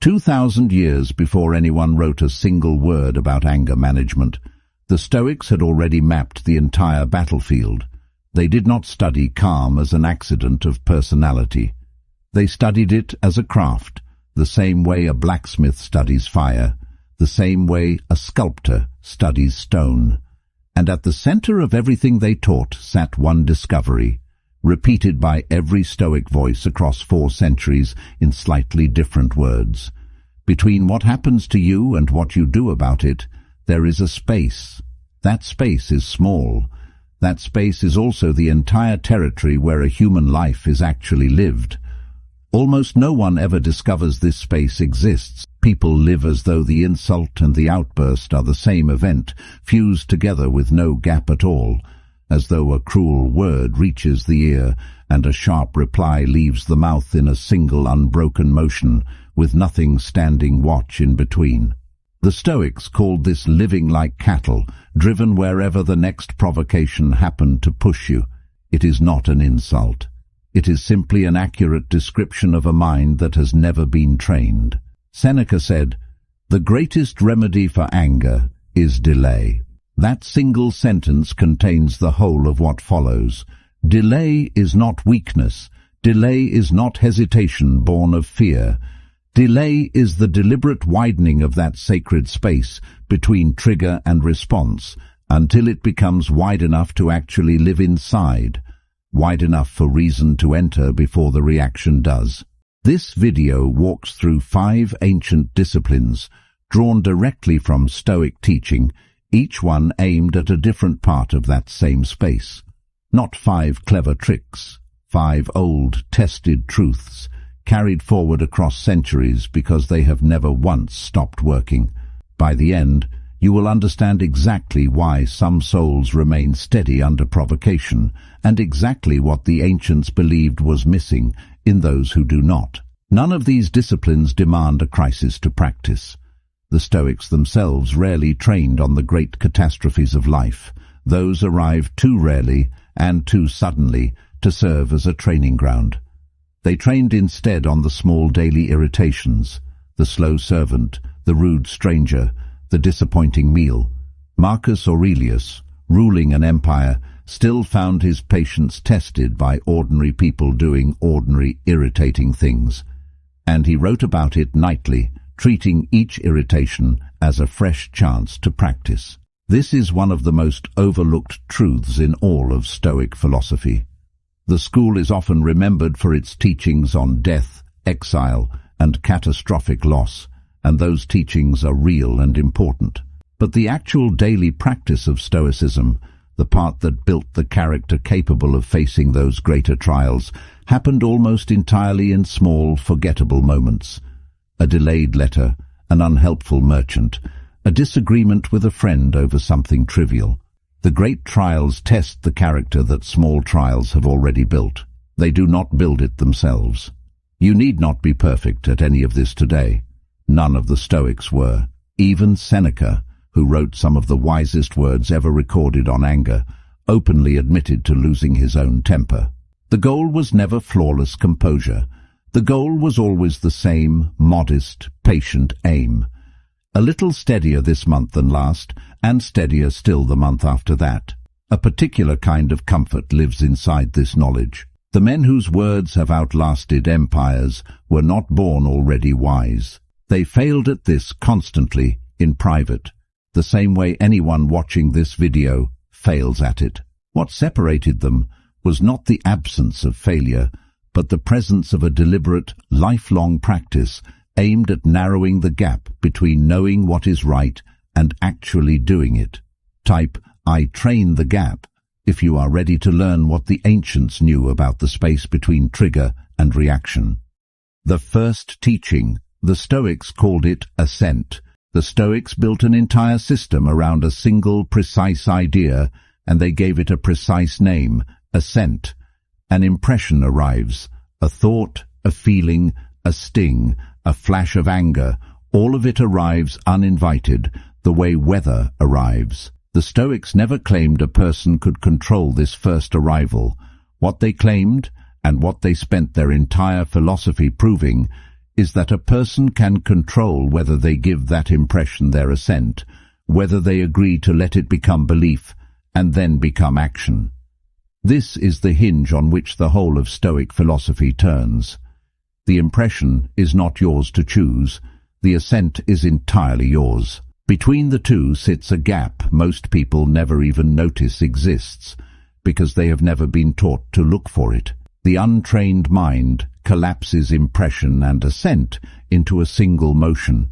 2,000 years before anyone wrote a single word about anger management, the Stoics had already mapped the entire battlefield. They did not study calm as an accident of personality. They studied it as a craft, the same way a blacksmith studies fire, the same way a sculptor studies stone. And at the center of everything they taught sat one discovery, repeated by every Stoic voice across 4 centuries in slightly different words. Between what happens to you and what you do about it, there is a space. That space is small. That space is also the entire territory where a human life is actually lived. Almost no one ever discovers this space exists. People live as though the insult and the outburst are the same event, fused together with no gap at all, as though a cruel word reaches the ear and a sharp reply leaves the mouth in a single unbroken motion, with nothing standing watch in between. The Stoics called this living like cattle, driven wherever the next provocation happened to push you. It is not an insult. It is simply an accurate description of a mind that has never been trained. Seneca said, "The greatest remedy for anger is delay." That single sentence contains the whole of what follows. Delay is not weakness. Delay is not hesitation born of fear. Delay is the deliberate widening of that sacred space between trigger and response until it becomes wide enough to actually live inside, wide enough for reason to enter before the reaction does. This video walks through 5 ancient disciplines drawn directly from Stoic teaching, each one aimed at a different part of that same space. Not 5 clever tricks, 5 old, tested truths, carried forward across centuries because they have never once stopped working. By the end, you will understand exactly why some souls remain steady under provocation, and exactly what the ancients believed was missing in those who do not. None of these disciplines demand a crisis to practice. The Stoics themselves rarely trained on the great catastrophes of life. Those arrive too rarely and too suddenly to serve as a training ground. They trained instead on the small daily irritations, the slow servant, the rude stranger, the disappointing meal. Marcus Aurelius, ruling an empire, still found his patience tested by ordinary people doing ordinary, irritating things. And he wrote about it nightly, treating each irritation as a fresh chance to practice. This is one of the most overlooked truths in all of Stoic philosophy. The school is often remembered for its teachings on death, exile, and catastrophic loss, and those teachings are real and important. But the actual daily practice of Stoicism, the part that built the character capable of facing those greater trials, happened almost entirely in small, forgettable moments. A delayed letter, an unhelpful merchant, a disagreement with a friend over something trivial. The great trials test the character that small trials have already built. They do not build it themselves. You need not be perfect at any of this today. None of the Stoics were. Even Seneca, who wrote some of the wisest words ever recorded on anger, openly admitted to losing his own temper. The goal was never flawless composure. The goal was always the same modest, patient aim. A little steadier this month than last, and steadier still the month after that. A particular kind of comfort lives inside this knowledge. The men whose words have outlasted empires were not born already wise. They failed at this constantly, in private, the same way anyone watching this video fails at it. What separated them was not the absence of failure, but the presence of a deliberate, lifelong practice aimed at narrowing the gap between knowing what is right and actually doing it. Type, "I train the gap," if you are ready to learn what the ancients knew about the space between trigger and reaction. The first teaching, the Stoics called it assent. The Stoics built an entire system around a single precise idea, and they gave it a precise name, assent. An impression arrives, a thought, a feeling, a sting, a flash of anger. All of it arrives uninvited, the way weather arrives. The Stoics never claimed a person could control this first arrival. What they claimed, and what they spent their entire philosophy proving, is that a person can control whether they give that impression their assent, whether they agree to let it become belief, and then become action. This is the hinge on which the whole of Stoic philosophy turns. The impression is not yours to choose. The assent is entirely yours. Between the two sits a gap most people never even notice exists, because they have never been taught to look for it. The untrained mind collapses impression and assent into a single motion.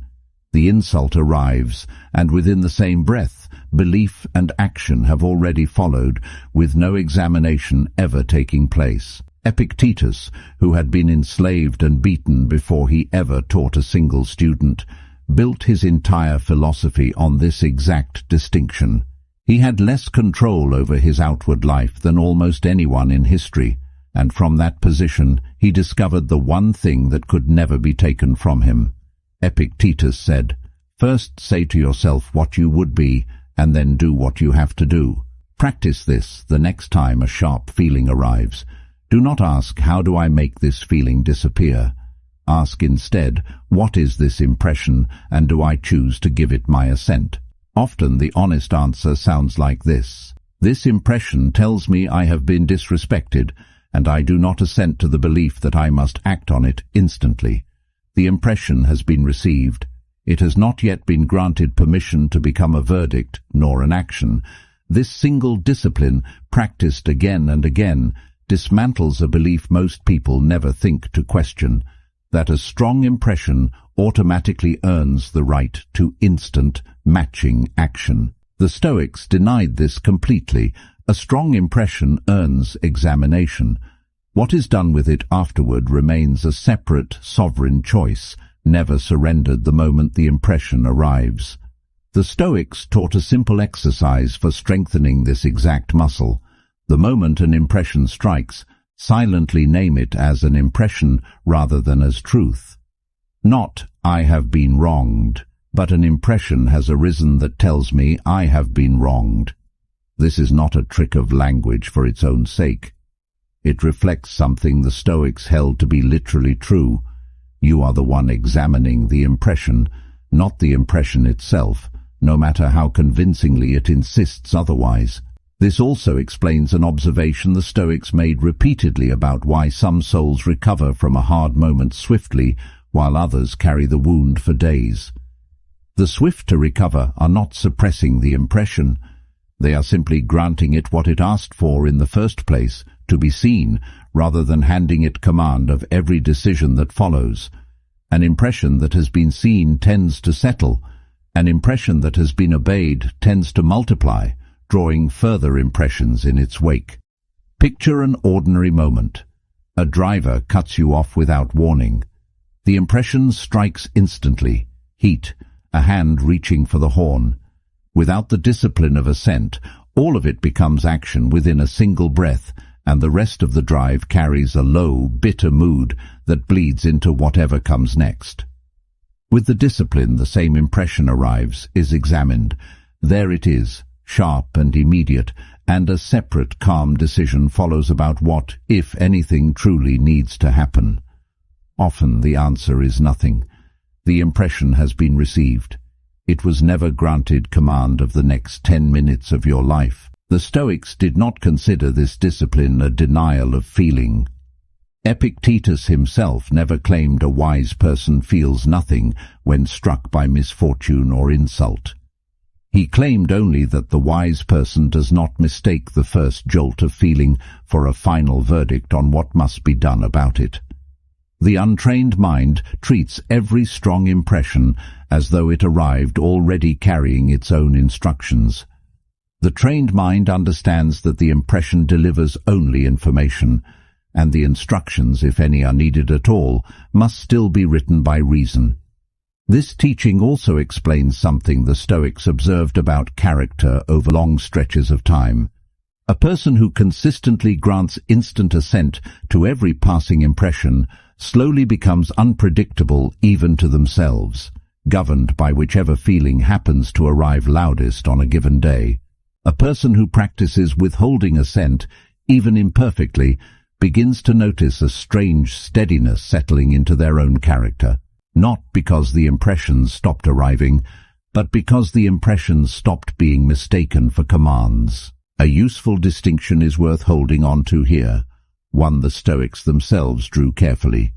The insult arrives, and within the same breath, belief and action have already followed, with no examination ever taking place. Epictetus, who had been enslaved and beaten before he ever taught a single student, built his entire philosophy on this exact distinction. He had less control over his outward life than almost anyone in history, and from that position he discovered the one thing that could never be taken from him. Epictetus said, "First say to yourself what you would be, and then do what you have to do." Practice this the next time a sharp feeling arrives. Do not ask, "How do I make this feeling disappear?" Ask instead, "What is this impression, and do I choose to give it my assent?" Often the honest answer sounds like this: "This impression tells me I have been disrespected, and I do not assent to the belief that I must act on it instantly." The impression has been received. It has not yet been granted permission to become a verdict, nor an action. This single discipline, practiced again and again, dismantles a belief most people never think to question, that a strong impression automatically earns the right to instant, matching action. The Stoics denied this completely. A strong impression earns examination. What is done with it afterward remains a separate, sovereign choice, never surrendered the moment the impression arrives. The Stoics taught a simple exercise for strengthening this exact muscle. The moment an impression strikes, silently name it as an impression rather than as truth. Not, "I have been wronged," but an impression has arisen that tells me I have been wronged. This is not a trick of language for its own sake. It reflects something the Stoics held to be literally true. You are the one examining the impression, not the impression itself, no matter how convincingly it insists otherwise. This also explains an observation the Stoics made repeatedly about why some souls recover from a hard moment swiftly, while others carry the wound for days. The swift to recover are not suppressing the impression. They are simply granting it what it asked for in the first place, to be seen, rather than handing it command of every decision that follows. An impression that has been seen tends to settle. An impression that has been obeyed tends to multiply, drawing further impressions in its wake. Picture an ordinary moment. A driver cuts you off without warning. The impression strikes instantly. Heat, a hand reaching for the horn. Without the discipline of assent, all of it becomes action within a single breath, and the rest of the drive carries a low, bitter mood that bleeds into whatever comes next. With the discipline, the same impression arrives, is examined. There it is, sharp and immediate, and a separate, calm decision follows about what, if anything, truly needs to happen. Often the answer is nothing. The impression has been received. It was never granted command of the next 10 minutes of your life. The Stoics did not consider this discipline a denial of feeling. Epictetus himself never claimed a wise person feels nothing when struck by misfortune or insult. He claimed only that the wise person does not mistake the first jolt of feeling for a final verdict on what must be done about it. The untrained mind treats every strong impression as though it arrived already carrying its own instructions. The trained mind understands that the impression delivers only information, and the instructions, if any are needed at all, must still be written by reason. This teaching also explains something the Stoics observed about character over long stretches of time. A person who consistently grants instant assent to every passing impression slowly becomes unpredictable even to themselves, governed by whichever feeling happens to arrive loudest on a given day. A person who practices withholding assent, even imperfectly, begins to notice a strange steadiness settling into their own character. not because the impressions stopped arriving, but because the impressions stopped being mistaken for commands. A useful distinction is worth holding on to here, one the Stoics themselves drew carefully.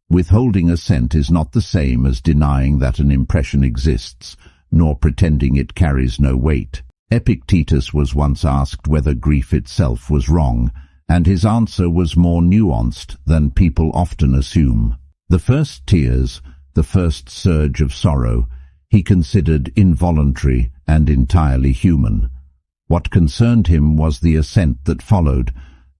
Withholding assent is not the same as denying that an impression exists, nor pretending it carries no weight. Epictetus was once asked whether grief itself was wrong, and his answer was more nuanced than people often assume. The first tears, the first surge of sorrow, he considered involuntary and entirely human. What concerned him was the assent that followed,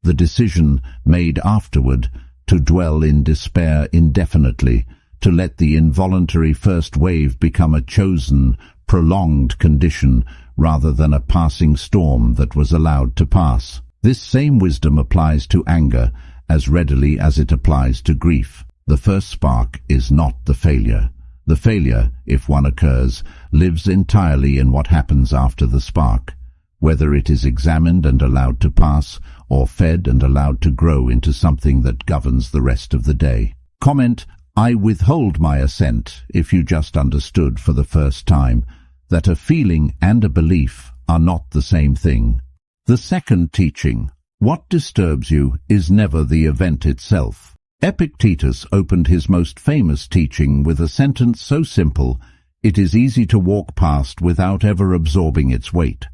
the decision made afterward to dwell in despair indefinitely, to let the involuntary first wave become a chosen, prolonged condition rather than a passing storm that was allowed to pass. This same wisdom applies to anger as readily as it applies to grief. The first spark is not the failure. The failure, if one occurs, lives entirely in what happens after the spark, whether it is examined and allowed to pass, or fed and allowed to grow into something that governs the rest of the day. Comment: I withhold my assent if you just understood for the first time that a feeling and a belief are not the same thing. The second teaching, what disturbs you is never the event itself. Epictetus opened his most famous teaching with a sentence so simple it is easy to walk past without ever absorbing its weight.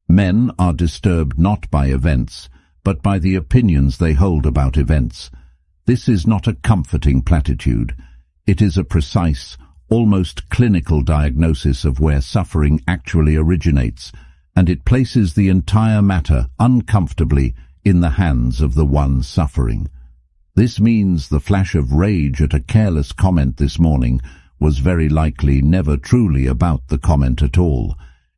Men are disturbed not by events, but by the opinions they hold about events. This is not a comforting platitude. It is a precise, almost clinical diagnosis of where suffering actually originates, and it places the entire matter uncomfortably in the hands of the one suffering. This means the flash of rage at a careless comment this morning was very likely never truly about the comment at all.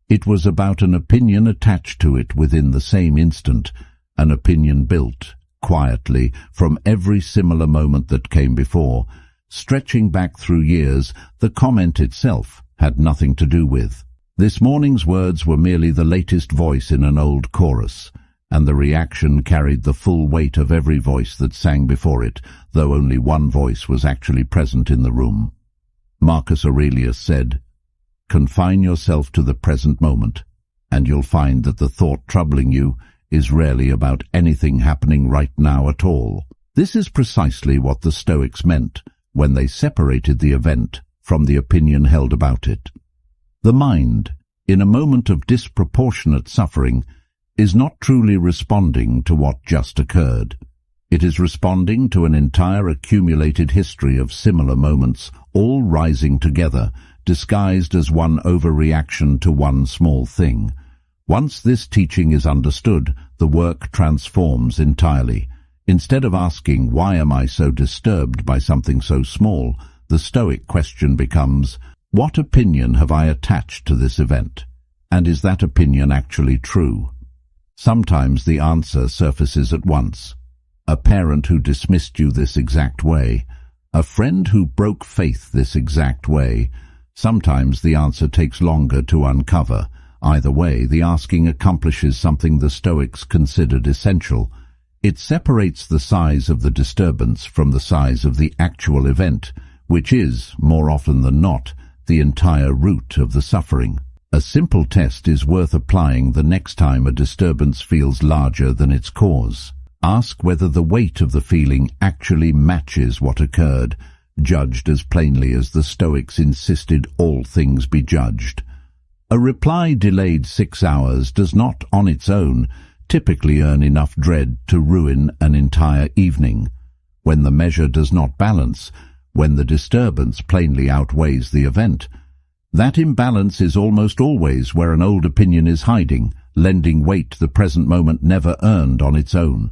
It was about an opinion attached to it within the same instant, an opinion built, quietly, from every similar moment that came before. Stretching back through years, the comment itself had nothing to do with. This morning's words were merely the latest voice in an old chorus, and the reaction carried the full weight of every voice that sang before it, though only one voice was actually present in the room. Marcus Aurelius said, "Confine yourself to the present moment, and you'll find that the thought troubling you is rarely about anything happening right now at all." This is precisely what the Stoics meant when they separated the event from the opinion held about it. The mind, in a moment of disproportionate suffering, is not truly responding to what just occurred. It is responding to an entire accumulated history of similar moments, all rising together, disguised as one overreaction to one small thing. Once this teaching is understood, the work transforms entirely. Instead of asking, "Why am I so disturbed by something so small?" the Stoic question becomes, "What opinion have I attached to this event? And is that opinion actually true?" Sometimes the answer surfaces at once. A parent who dismissed you this exact way. A friend who broke faith this exact way. Sometimes the answer takes longer to uncover. Either way, the asking accomplishes something the Stoics considered essential. It separates the size of the disturbance from the size of the actual event, which is, more often than not, the entire root of the suffering. A simple test is worth applying the next time a disturbance feels larger than its cause. Ask whether the weight of the feeling actually matches what occurred, judged as plainly as the Stoics insisted all things be judged. A reply delayed 6 hours does not, on its own, typically earn enough dread to ruin an entire evening. When the measure does not balance, when the disturbance plainly outweighs the event, that imbalance is almost always where an old opinion is hiding, lending weight the present moment never earned on its own.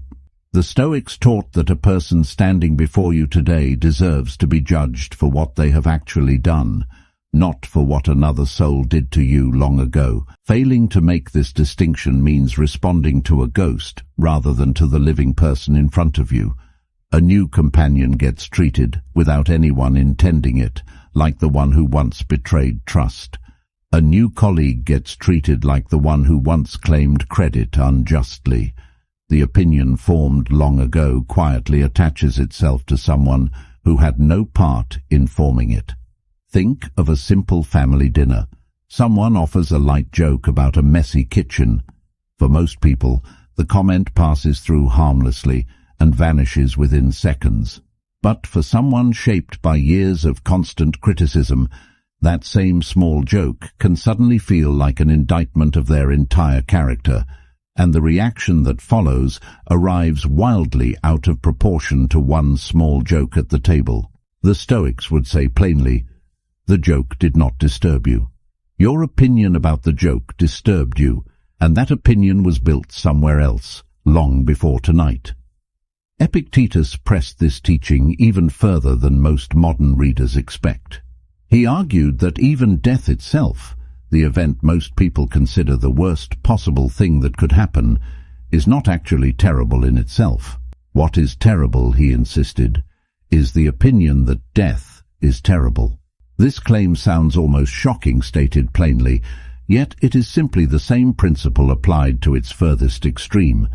The Stoics taught that a person standing before you today deserves to be judged for what they have actually done, not for what another soul did to you long ago. Failing to make this distinction means responding to a ghost rather than to the living person in front of you. A new companion gets treated, without anyone intending it, like the one who once betrayed trust. A new colleague gets treated like the one who once claimed credit unjustly. The opinion formed long ago quietly attaches itself to someone who had no part in forming it. Think of a simple family dinner. Someone offers a light joke about a messy kitchen. For most people, the comment passes through harmlessly and vanishes within seconds. But for someone shaped by years of constant criticism, that same small joke can suddenly feel like an indictment of their entire character, and the reaction that follows arrives wildly out of proportion to one small joke at the table. The Stoics would say plainly, "The joke did not disturb you. Your opinion about the joke disturbed you, and that opinion was built somewhere else, long before tonight." Epictetus pressed this teaching even further than most modern readers expect. He argued that even death itself, the event most people consider the worst possible thing that could happen, is not actually terrible in itself. What is terrible, he insisted, is the opinion that death is terrible. This claim sounds almost shocking stated plainly, yet it is simply the same principle applied to its furthest extreme.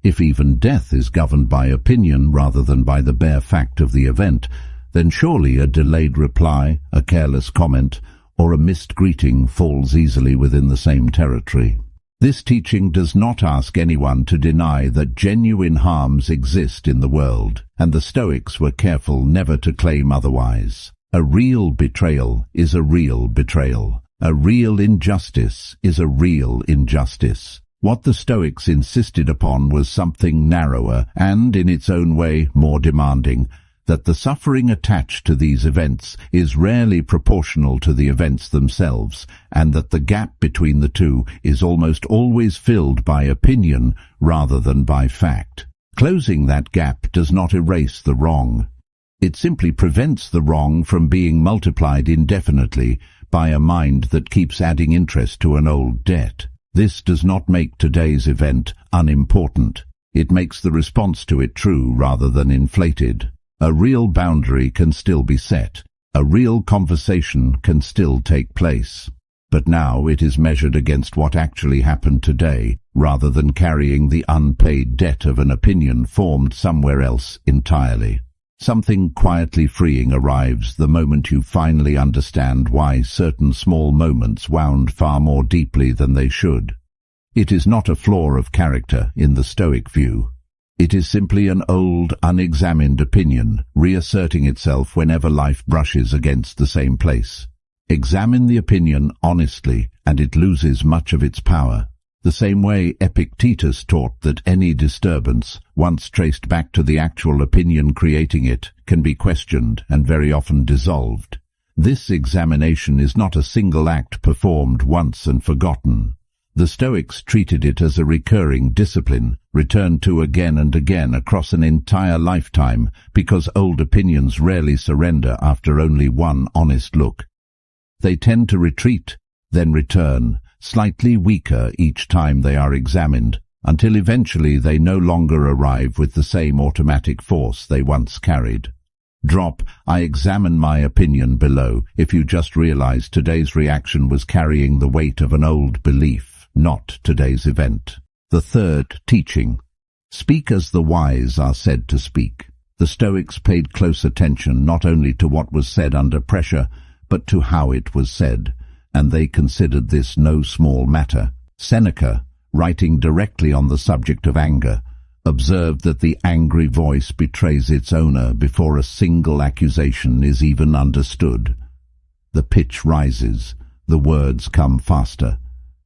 If even death is governed by opinion rather than by the bare fact of the event, then surely a delayed reply, a careless comment, or a missed greeting falls easily within the same territory. This teaching does not ask anyone to deny that genuine harms exist in the world, and the Stoics were careful never to claim otherwise. A real betrayal is a real betrayal. A real injustice is a real injustice. What the Stoics insisted upon was something narrower and, in its own way, more demanding, that the suffering attached to these events is rarely proportional to the events themselves, and that the gap between the two is almost always filled by opinion rather than by fact. Closing that gap does not erase the wrong. It simply prevents the wrong from being multiplied indefinitely by a mind that keeps adding interest to an old debt. This does not make today's event unimportant. It makes the response to it true rather than inflated. A real boundary can still be set. A real conversation can still take place. But now it is measured against what actually happened today, rather than carrying the unpaid debt of an opinion formed somewhere else entirely. Something quietly freeing arrives the moment you finally understand why certain small moments wound far more deeply than they should. It is not a flaw of character in the Stoic view. It is simply an old, unexamined opinion reasserting itself whenever life brushes against the same place. Examine the opinion honestly, and it loses much of its power. The same way Epictetus taught that any disturbance, once traced back to the actual opinion creating it, can be questioned and very often dissolved. This examination is not a single act performed once and forgotten. The Stoics treated it as a recurring discipline, returned to again and again across an entire lifetime, because old opinions rarely surrender after only one honest look. They tend to retreat, then return, slightly weaker each time they are examined, until eventually they no longer arrive with the same automatic force they once carried. Drop "I examine my opinion" below if you just realize today's reaction was carrying the weight of an old belief, not today's event. The third teaching. Speak as the wise are said to speak. The Stoics paid close attention not only to what was said under pressure, but to how it was said, and they considered this no small matter. Seneca, writing directly on the subject of anger, observed that the angry voice betrays its owner before a single accusation is even understood. The pitch rises, the words come faster,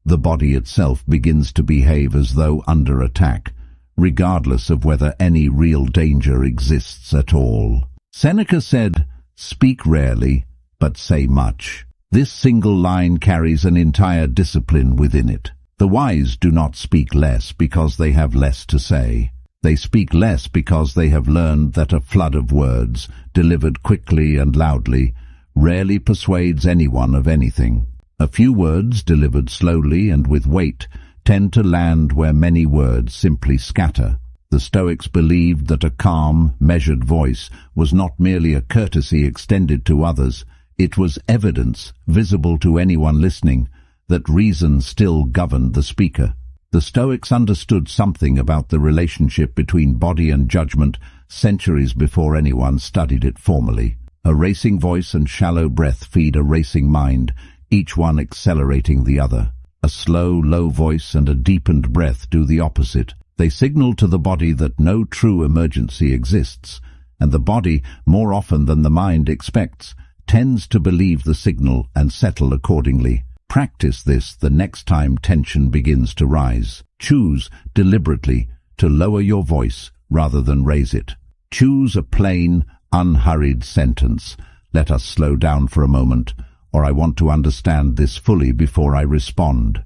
the body itself begins to behave as though under attack, regardless of whether any real danger exists at all. Seneca said, "Speak rarely, but say much." This single line carries an entire discipline within it. The wise do not speak less because they have less to say. They speak less because they have learned that a flood of words, delivered quickly and loudly, rarely persuades anyone of anything. A few words, delivered slowly and with weight, tend to land where many words simply scatter. The Stoics believed that a calm, measured voice was not merely a courtesy extended to others. It was evidence, visible to anyone listening, that reason still governed the speaker. The Stoics understood something about the relationship between body and judgment centuries before anyone studied it formally. A racing voice and shallow breath feed a racing mind, each one accelerating the other. A slow, low voice and a deepened breath do the opposite. They signal to the body that no true emergency exists, and the body, more often than the mind expects, tends to believe the signal and settle accordingly. Practice this the next time tension begins to rise. Choose deliberately to lower your voice rather than raise it. Choose a plain, unhurried sentence. Let us slow down for a moment, or I want to understand this fully before I respond.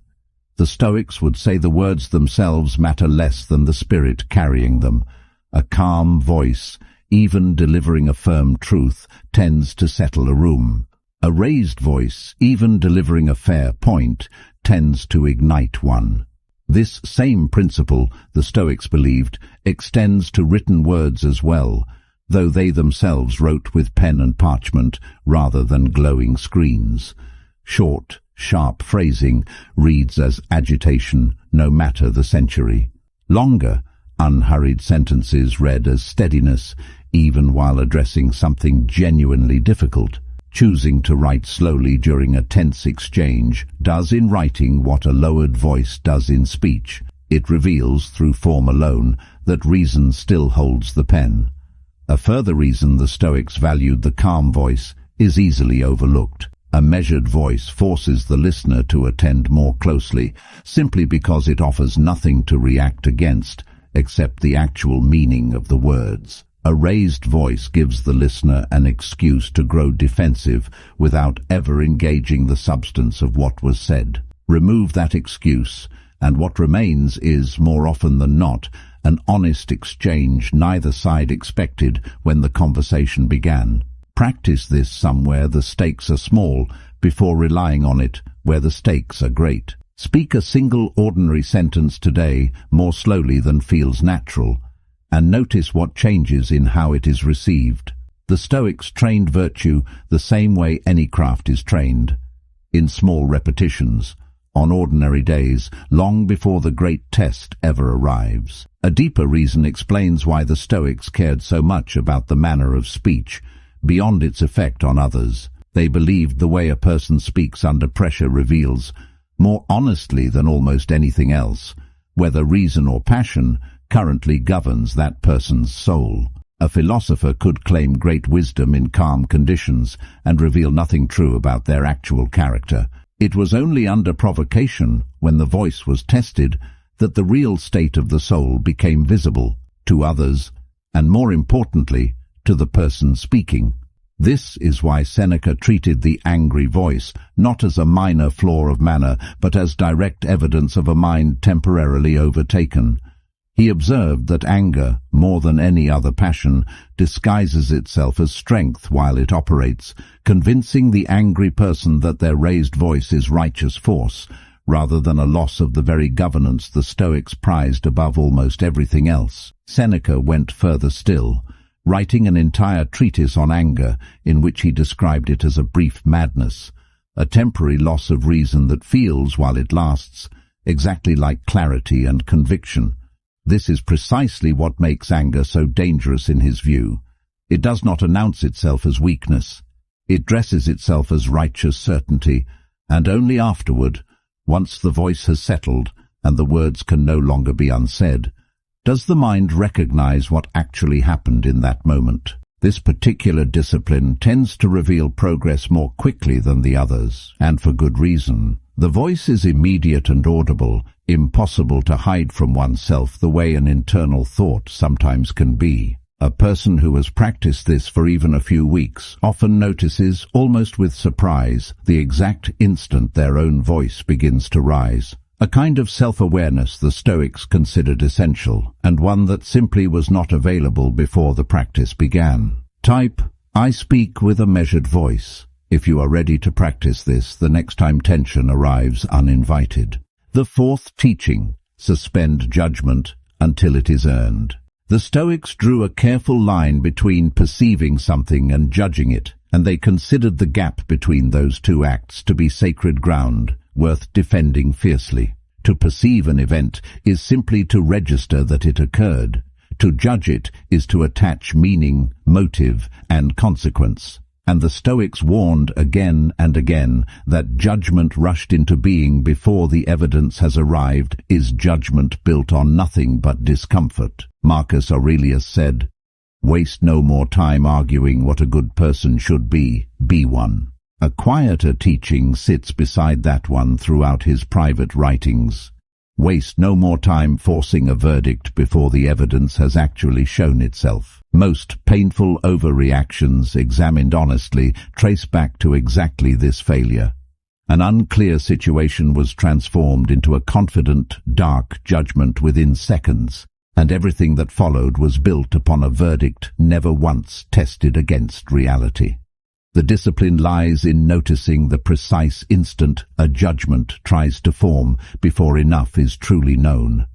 The Stoics would say the words themselves matter less than the spirit carrying them. A calm voice, even delivering a firm truth, tends to settle a room. A raised voice, even delivering a fair point, tends to ignite one. This same principle, the Stoics believed, extends to written words as well, though they themselves wrote with pen and parchment rather than glowing screens. Short, sharp phrasing reads as agitation, no matter the century. Longer, unhurried sentences read as steadiness, even while addressing something genuinely difficult. Choosing to write slowly during a tense exchange does in writing what a lowered voice does in speech. It reveals, through form alone, that reason still holds the pen. A further reason the Stoics valued the calm voice is easily overlooked. A measured voice forces the listener to attend more closely, simply because it offers nothing to react against, except the actual meaning of the words. A raised voice gives the listener an excuse to grow defensive without ever engaging the substance of what was said. Remove that excuse, and what remains is, more often than not, an honest exchange neither side expected when the conversation began. Practice this somewhere the stakes are small before relying on it where the stakes are great. Speak a single ordinary sentence today more slowly than feels natural, and notice what changes in how it is received. The Stoics trained virtue the same way any craft is trained, in small repetitions, on ordinary days, long before the great test ever arrives. A deeper reason explains why the Stoics cared so much about the manner of speech, beyond its effect on others. They believed the way a person speaks under pressure reveals, more honestly than almost anything else, whether reason or passion currently governs that person's soul. A philosopher could claim great wisdom in calm conditions and reveal nothing true about their actual character. It was only under provocation, when the voice was tested, that the real state of the soul became visible to others, and more importantly, to the person speaking. This is why Seneca treated the angry voice not as a minor flaw of manner, but as direct evidence of a mind temporarily overtaken. He observed that anger, more than any other passion, disguises itself as strength while it operates, convincing the angry person that their raised voice is righteous force, rather than a loss of the very governance the Stoics prized above almost everything else. Seneca went further still, writing an entire treatise on anger, in which he described it as a brief madness, a temporary loss of reason that feels while it lasts, exactly like clarity and conviction. This is precisely what makes anger so dangerous in his view. It does not announce itself as weakness. It dresses itself as righteous certainty, and only afterward, once the voice has settled and the words can no longer be unsaid, does the mind recognize what actually happened in that moment. This particular discipline tends to reveal progress more quickly than the others, and for good reason. The voice is immediate and audible, impossible to hide from oneself the way an internal thought sometimes can be. A person who has practiced this for even a few weeks often notices, almost with surprise, the exact instant their own voice begins to rise. A kind of self-awareness the Stoics considered essential, and one that simply was not available before the practice began. Type, "I speak with a measured voice," if you are ready to practice this the next time tension arrives uninvited. The fourth teaching, suspend judgment until it is earned. The Stoics drew a careful line between perceiving something and judging it, and they considered the gap between those two acts to be sacred ground, worth defending fiercely. To perceive an event is simply to register that it occurred. To judge it is to attach meaning, motive, and consequence. And the Stoics warned again and again that judgment rushed into being before the evidence has arrived is judgment built on nothing but discomfort. Marcus Aurelius said, "Waste no more time arguing what a good person should be one." A quieter teaching sits beside that one throughout his private writings. Waste no more time forcing a verdict before the evidence has actually shown itself. Most painful overreactions, examined honestly, trace back to exactly this failure. An unclear situation was transformed into a confident, dark judgment within seconds, and everything that followed was built upon a verdict never once tested against reality. The discipline lies in noticing the precise instant a judgment tries to form before enough is truly known.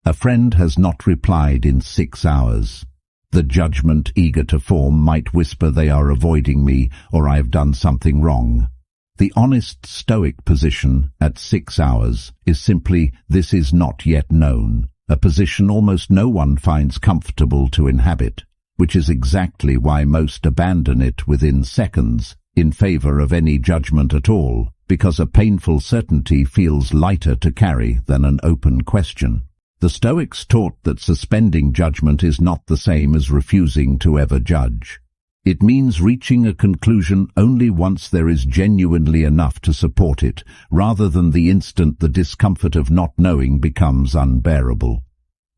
A friend has not replied in 6 hours. The judgment eager to form might whisper they are avoiding me or I have done something wrong. The honest Stoic position at 6 hours is simply this is not yet known, a position almost no one finds comfortable to inhabit, which is exactly why most abandon it within seconds in favor of any judgment at all, because a painful certainty feels lighter to carry than an open question. The Stoics taught that suspending judgment is not the same as refusing to ever judge. It means reaching a conclusion only once there is genuinely enough to support it, rather than the instant the discomfort of not knowing becomes unbearable.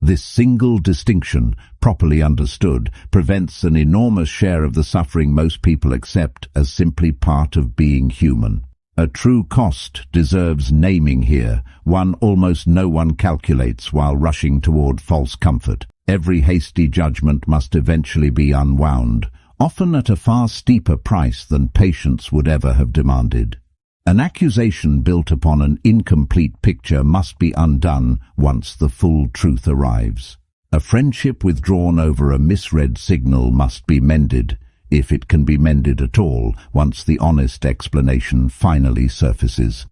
This single distinction, properly understood, prevents an enormous share of the suffering most people accept as simply part of being human. A true cost deserves naming here, one almost no one calculates while rushing toward false comfort. Every hasty judgment must eventually be unwound, often at a far steeper price than patience would ever have demanded. An accusation built upon an incomplete picture must be undone once the full truth arrives. A friendship withdrawn over a misread signal must be mended, if it can be mended at all, once the honest explanation finally surfaces.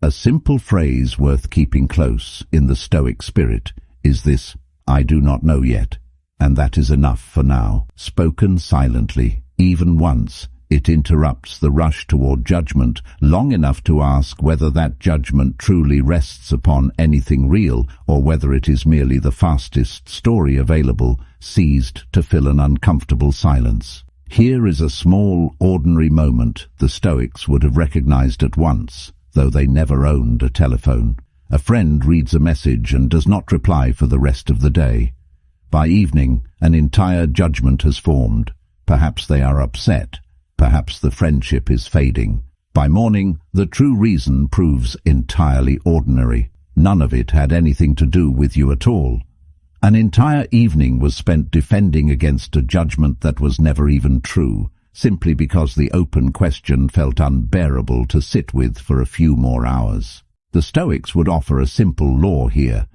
A simple phrase worth keeping close in the Stoic spirit is this, "I do not know yet," and that is enough for now. Spoken silently, even once, it interrupts the rush toward judgment long enough to ask whether that judgment truly rests upon anything real or whether it is merely the fastest story available, seized to fill an uncomfortable silence. Here is a small, ordinary moment the Stoics would have recognized at once, though they never owned a telephone. A friend reads a message and does not reply for the rest of the day. By evening, an entire judgment has formed. Perhaps they are upset. Perhaps the friendship is fading. By morning, the true reason proves entirely ordinary. None of it had anything to do with you at all. An entire evening was spent defending against a judgment that was never even true, simply because the open question felt unbearable to sit with for a few more hours. The Stoics would offer a simple law here.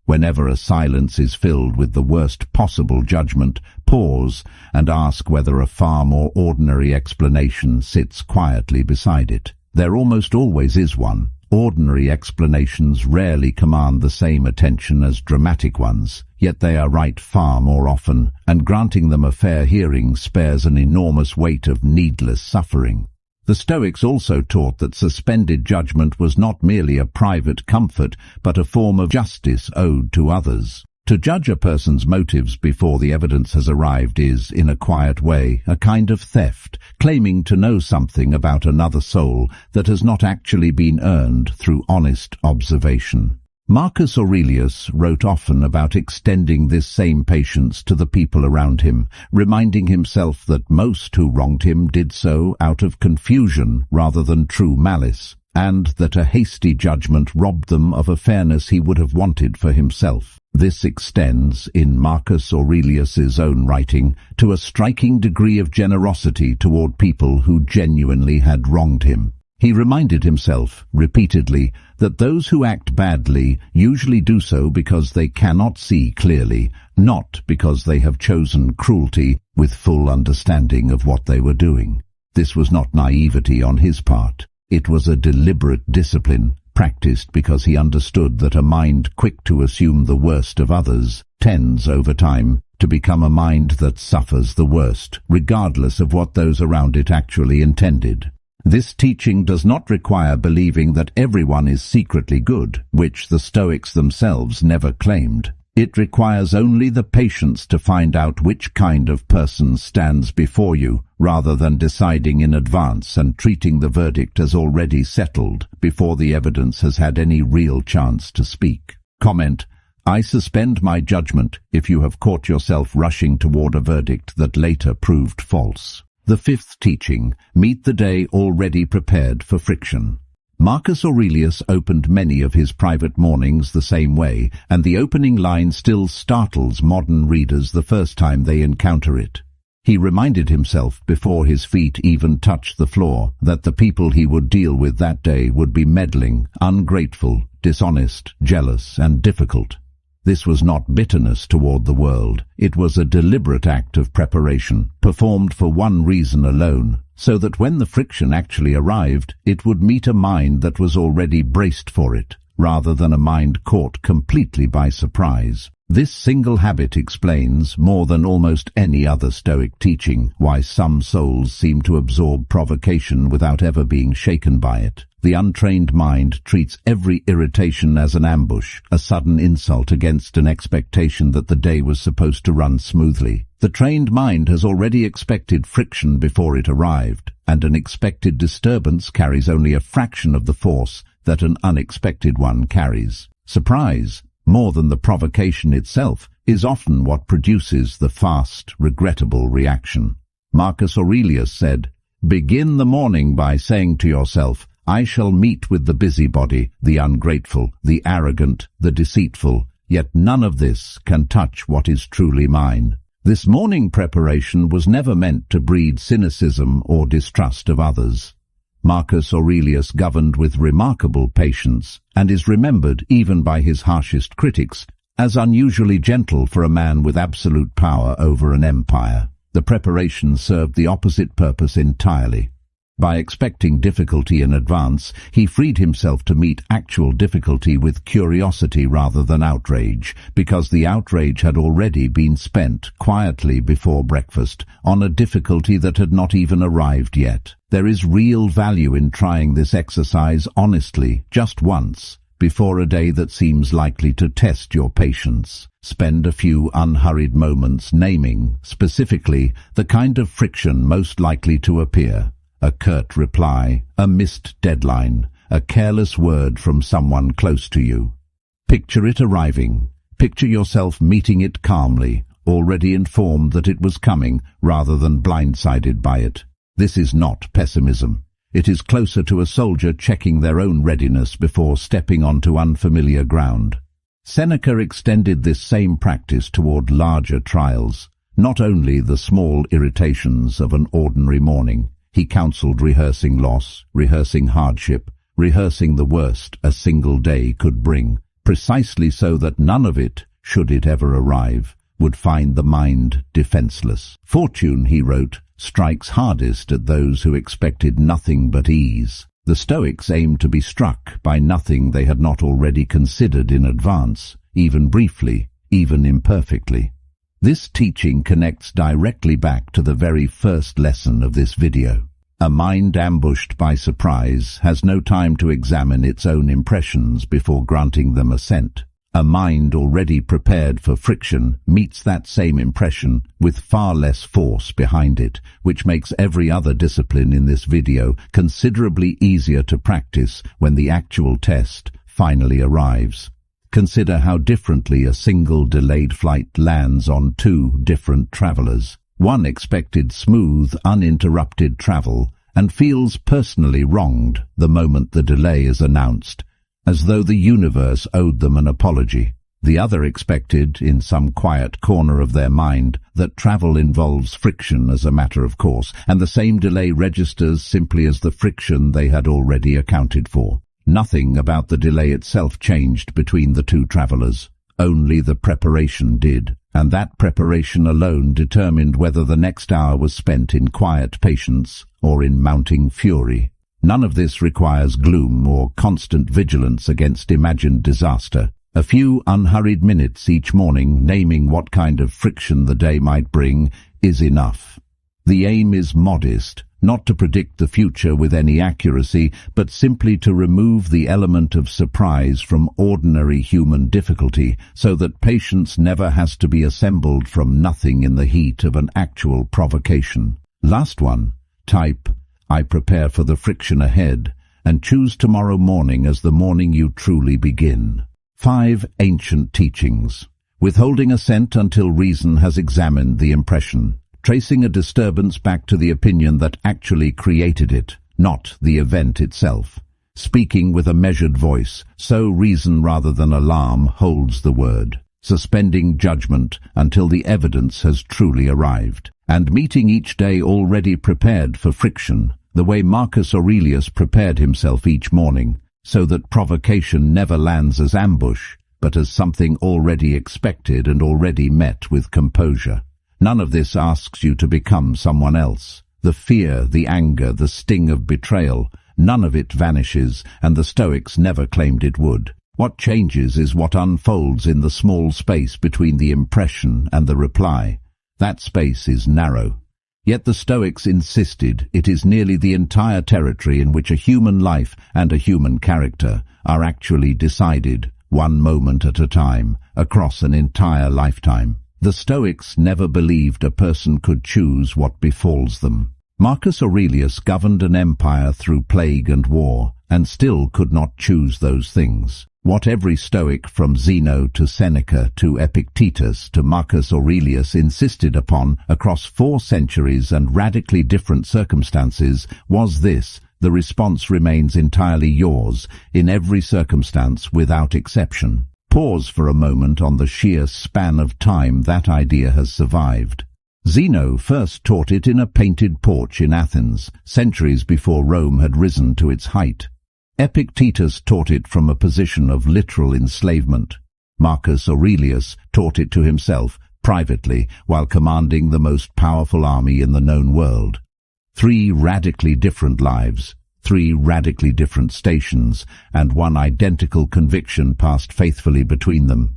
Whenever a silence is filled with the worst possible judgment, pause and ask whether a far more ordinary explanation sits quietly beside it. There almost always is one. Ordinary explanations rarely command the same attention as dramatic ones, yet they are right far more often, and granting them a fair hearing spares an enormous weight of needless suffering. The Stoics also taught that suspended judgment was not merely a private comfort, but a form of justice owed to others. To judge a person's motives before the evidence has arrived is, in a quiet way, a kind of theft, claiming to know something about another soul that has not actually been earned through honest observation. Marcus Aurelius wrote often about extending this same patience to the people around him, reminding himself that most who wronged him did so out of confusion rather than true malice, and that a hasty judgment robbed them of a fairness he would have wanted for himself. This extends, in Marcus Aurelius's own writing, to a striking degree of generosity toward people who genuinely had wronged him. He reminded himself, repeatedly, that those who act badly usually do so because they cannot see clearly, not because they have chosen cruelty with full understanding of what they were doing. This was not naivety on his part. It was a deliberate discipline, practiced because he understood that a mind quick to assume the worst of others tends, over time, to become a mind that suffers the worst, regardless of what those around it actually intended. This teaching does not require believing that everyone is secretly good, which the Stoics themselves never claimed. It requires only the patience to find out which kind of person stands before you, rather than deciding in advance and treating the verdict as already settled before the evidence has had any real chance to speak. Comment: I suspend my judgment if you have caught yourself rushing toward a verdict that later proved false. The fifth teaching: meet the day already prepared for friction. Marcus Aurelius opened many of his private mornings the same way, and the opening line still startles modern readers the first time they encounter it. He reminded himself, before his feet even touched the floor, that the people he would deal with that day would be meddling, ungrateful, dishonest, jealous, and difficult. This was not bitterness toward the world. It was a deliberate act of preparation, performed for one reason alone, so that when the friction actually arrived, it would meet a mind that was already braced for it, rather than a mind caught completely by surprise. This single habit explains, more than almost any other Stoic teaching, why some souls seem to absorb provocation without ever being shaken by it. The untrained mind treats every irritation as an ambush, a sudden insult against an expectation that the day was supposed to run smoothly. The trained mind has already expected friction before it arrived, and an expected disturbance carries only a fraction of the force that an unexpected one carries. Surprise, more than the provocation itself, is often what produces the fast, regrettable reaction. Marcus Aurelius said, "Begin the morning by saying to yourself, I shall meet with the busybody, the ungrateful, the arrogant, the deceitful, yet none of this can touch what is truly mine." This morning preparation was never meant to breed cynicism or distrust of others. Marcus Aurelius governed with remarkable patience, and is remembered, even by his harshest critics, as unusually gentle for a man with absolute power over an empire. The preparation served the opposite purpose entirely. By expecting difficulty in advance, he freed himself to meet actual difficulty with curiosity rather than outrage, because the outrage had already been spent quietly before breakfast on a difficulty that had not even arrived yet. There is real value in trying this exercise honestly, just once, before a day that seems likely to test your patience. Spend a few unhurried moments naming, specifically, the kind of friction most likely to appear. A curt reply, a missed deadline, a careless word from someone close to you. Picture it arriving. Picture yourself meeting it calmly, already informed that it was coming, rather than blindsided by it. This is not pessimism. It is closer to a soldier checking their own readiness before stepping onto unfamiliar ground. Seneca extended this same practice toward larger trials, not only the small irritations of an ordinary morning. He counseled rehearsing loss, rehearsing hardship, rehearsing the worst a single day could bring, precisely so that none of it, should it ever arrive, would find the mind defenseless. Fortune, he wrote, strikes hardest at those who expected nothing but ease. The Stoics aimed to be struck by nothing they had not already considered in advance, even briefly, even imperfectly. This teaching connects directly back to the very first lesson of this video. A mind ambushed by surprise has no time to examine its own impressions before granting them assent. A mind already prepared for friction meets that same impression with far less force behind it, which makes every other discipline in this video considerably easier to practice when the actual test finally arrives. Consider how differently a single delayed flight lands on two different travelers. One expected smooth, uninterrupted travel and feels personally wronged the moment the delay is announced, as though the universe owed them an apology. The other expected, in some quiet corner of their mind, that travel involves friction as a matter of course, and the same delay registers simply as the friction they had already accounted for. Nothing about the delay itself changed between the two travelers. Only the preparation did, and that preparation alone determined whether the next hour was spent in quiet patience or in mounting fury. None of this requires gloom or constant vigilance against imagined disaster. A few unhurried minutes each morning naming what kind of friction the day might bring is enough. The aim is modest, not to predict the future with any accuracy, but simply to remove the element of surprise from ordinary human difficulty, so that patience never has to be assembled from nothing in the heat of an actual provocation. Last one. Type, I prepare for the friction ahead, and choose tomorrow morning as the morning you truly begin. 5 ancient teachings. Withholding assent until reason has examined the impression. Tracing a disturbance back to the opinion that actually created it, not the event itself. Speaking with a measured voice, so reason rather than alarm holds the word. Suspending judgment until the evidence has truly arrived. And meeting each day already prepared for friction, the way Marcus Aurelius prepared himself each morning, so that provocation never lands as ambush, but as something already expected and already met with composure. None of this asks you to become someone else. The fear, the anger, the sting of betrayal, none of it vanishes, and the Stoics never claimed it would. What changes is what unfolds in the small space between the impression and the reply. That space is narrow. Yet the Stoics insisted it is nearly the entire territory in which a human life and a human character are actually decided, one moment at a time, across an entire lifetime. The Stoics never believed a person could choose what befalls them. Marcus Aurelius governed an empire through plague and war, and still could not choose those things. What every Stoic from Zeno to Seneca to Epictetus to Marcus Aurelius insisted upon across 4 centuries and radically different circumstances was this: the response remains entirely yours, in every circumstance without exception. Pause for a moment on the sheer span of time that idea has survived. Zeno first taught it in a painted porch in Athens, centuries before Rome had risen to its height. Epictetus taught it from a position of literal enslavement. Marcus Aurelius taught it to himself, privately, while commanding the most powerful army in the known world. 3 radically different lives, 3 radically different stations, and one identical conviction passed faithfully between them: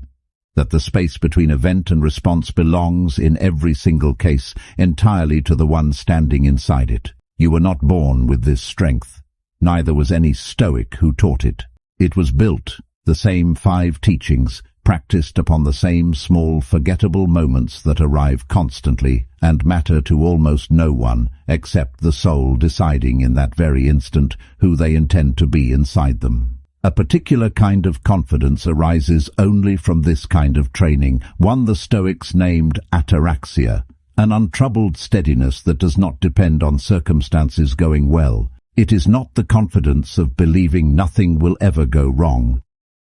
that the space between event and response belongs, in every single case, entirely to the one standing inside it. You were not born with this strength. Neither was any Stoic who taught it. It was built, the same 5 teachings, practiced upon the same small, forgettable moments that arrive constantly and matter to almost no one, except the soul deciding in that very instant who they intend to be inside them. A particular kind of confidence arises only from this kind of training, one the Stoics named ataraxia, an untroubled steadiness that does not depend on circumstances going well. It is not the confidence of believing nothing will ever go wrong.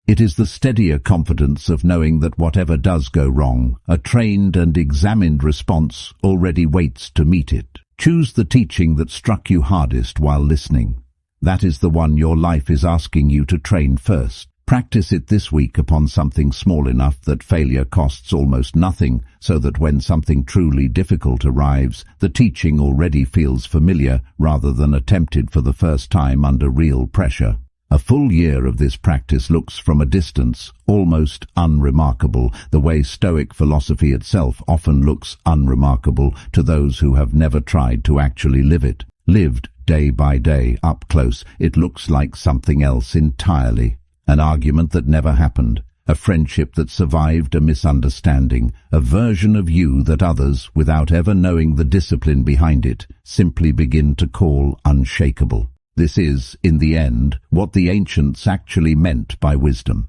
It is the steadier confidence of knowing that whatever does go wrong, a trained and examined response already waits to meet it. Choose the teaching that struck you hardest while listening. That is the one your life is asking you to train first. Practice it this week upon something small enough that failure costs almost nothing, so that when something truly difficult arrives, the teaching already feels familiar rather than attempted for the first time under real pressure. A full year of this practice looks from a distance almost unremarkable, the way Stoic philosophy itself often looks unremarkable to those who have never tried to actually live it. Lived day by day, up close, it looks like something else entirely. An argument that never happened, a friendship that survived a misunderstanding, a version of you that others, without ever knowing the discipline behind it, simply begin to call unshakable. This is, in the end, what the ancients actually meant by wisdom.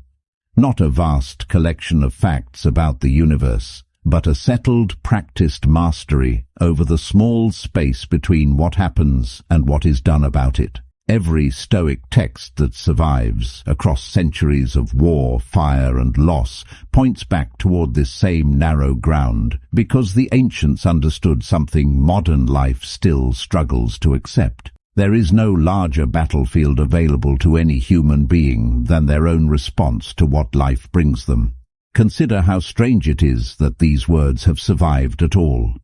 Not a vast collection of facts about the universe, but a settled, practiced mastery over the small space between what happens and what is done about it. Every Stoic text that survives, across centuries of war, fire, and loss, points back toward this same narrow ground, because the ancients understood something modern life still struggles to accept. There is no larger battlefield available to any human being than their own response to what life brings them. Consider how strange it is that these words have survived at all.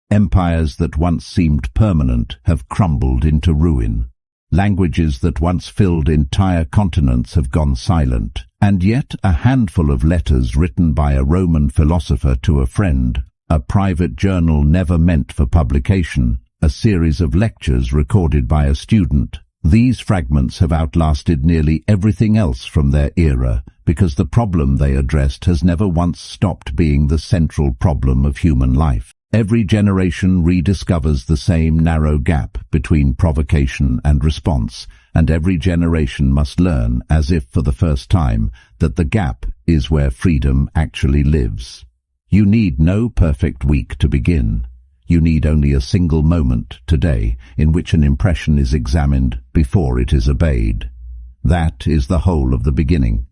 Empires that once seemed permanent have crumbled into ruin. Languages that once filled entire continents have gone silent, and yet a handful of letters written by a Roman philosopher to a friend, a private journal never meant for publication, a series of lectures recorded by a student. These fragments have outlasted nearly everything else from their era, because the problem they addressed has never once stopped being the central problem of human life. Every generation rediscovers the same narrow gap between provocation and response, and every generation must learn, as if for the first time, that the gap is where freedom actually lives. You need no perfect week to begin. You need only a single moment, today, in which an impression is examined before it is obeyed. That is the whole of the beginning.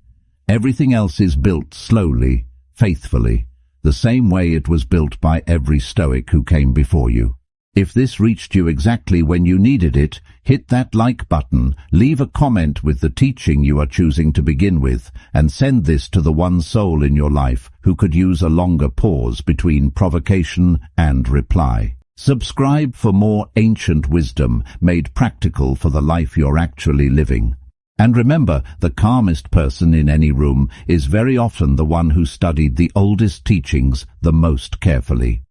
Everything else is built slowly, faithfully, the same way it was built by every Stoic who came before you. If this reached you exactly when you needed it, hit that like button, leave a comment with the teaching you are choosing to begin with, and send this to the one soul in your life who could use a longer pause between provocation and reply. Subscribe for more ancient wisdom made practical for the life you're actually living. And remember, the calmest person in any room is very often the one who studied the oldest teachings the most carefully.